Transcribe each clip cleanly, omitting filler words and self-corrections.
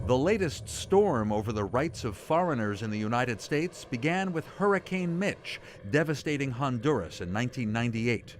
The latest storm over the rights of foreigners in the United States began with Hurricane Mitch, devastating Honduras in 1998.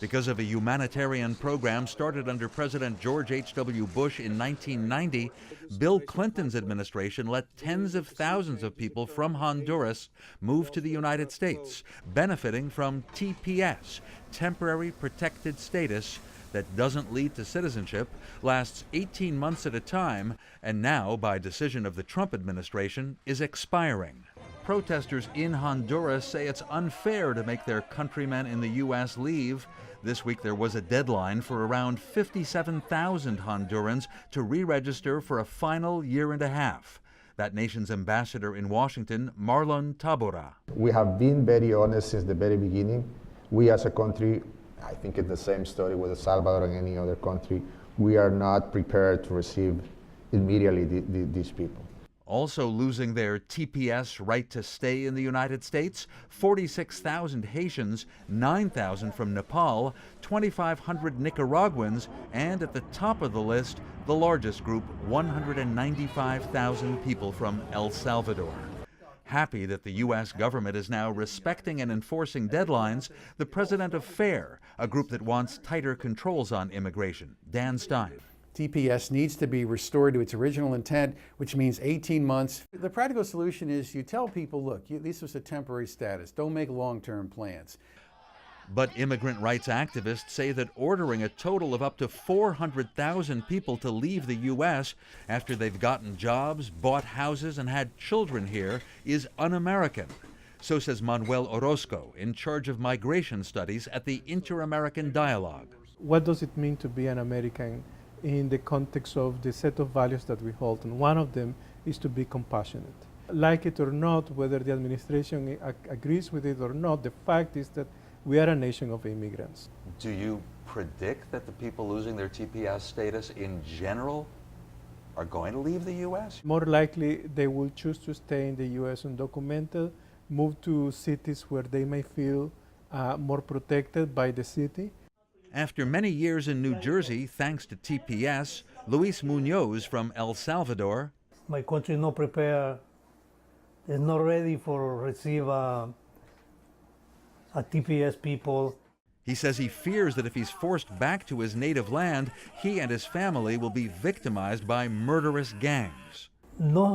Because of a humanitarian program started under President George H.W. Bush in 1990, Bill Clinton's administration let tens of thousands of people from Honduras move to the United States, benefiting from TPS, Temporary Protected Status, that doesn't lead to citizenship, lasts 18 months at a time, and now, by decision of the Trump administration, is expiring. Protesters in Honduras say it's unfair to make their countrymen in the U.S. leave. This week there was a deadline for around 57,000 Hondurans to re-register for a final year and a half. That nation's ambassador in Washington, Marlon Tabora. We have been very honest since the very beginning. We as a country, I think it's the same story with El Salvador and any other country, we are not prepared to receive immediately these people. Also losing their TPS right to stay in the United States, 46,000 Haitians, 9,000 from Nepal, 2,500 Nicaraguans, and at the top of the list, the largest group, 195,000 people from El Salvador. Happy that the U.S. government is now respecting and enforcing deadlines, the president of FAIR, a group that wants tighter controls on immigration, Dan Stein. TPS needs to be restored to its original intent, which means 18 months. The practical solution is you tell people, look, this was a temporary status. Don't make long-term plans. But immigrant rights activists say that ordering a total of up to 400,000 people to leave the U.S. after they've gotten jobs, bought houses, and had children here is un-American. So says Manuel Orozco, in charge of migration studies at the Inter-American Dialogue. What does it mean to be an American in the context of the set of values that we hold? And one of them is to be compassionate. Like it or not, whether the administration agrees with it or not, the fact is that we are a nation of immigrants. Do you predict that the people losing their TPS status in general are going to leave the U.S.? More likely, they will choose to stay in the U.S. undocumented, move to cities where they may feel more protected by the city. After many years in New Jersey, thanks to TPS, Luis Munoz from El Salvador. My country is not prepared, is not ready for receive a TPS people. He says he fears that if he's forced back to his native land, he and his family will be victimized by murderous gangs. No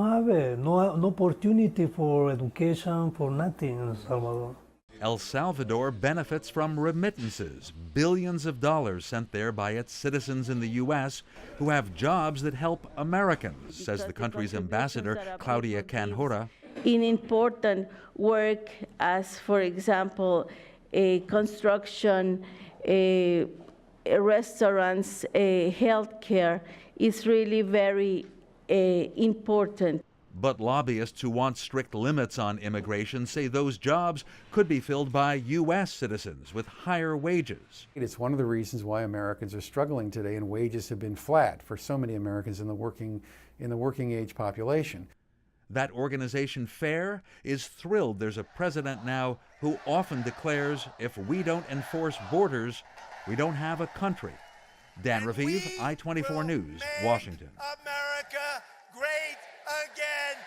opportunity for education, for nothing in El Salvador. El Salvador benefits from remittances, billions of dollars sent there by its citizens in the U.S. who have jobs that help Americans, says the country's ambassador, Claudia Canjora. In important work as, for example, construction, restaurants, healthcare is really very important. But lobbyists who want strict limits on immigration say those jobs could be filled by U.S. citizens with higher wages. It's one of the reasons why Americans are struggling today, and wages have been flat for so many Americans in the working age population. That organization, FAIR, is thrilled there's a president now who often declares if we don't enforce borders, we don't have a country. Dan Raviv, I24 News, Washington. America great again.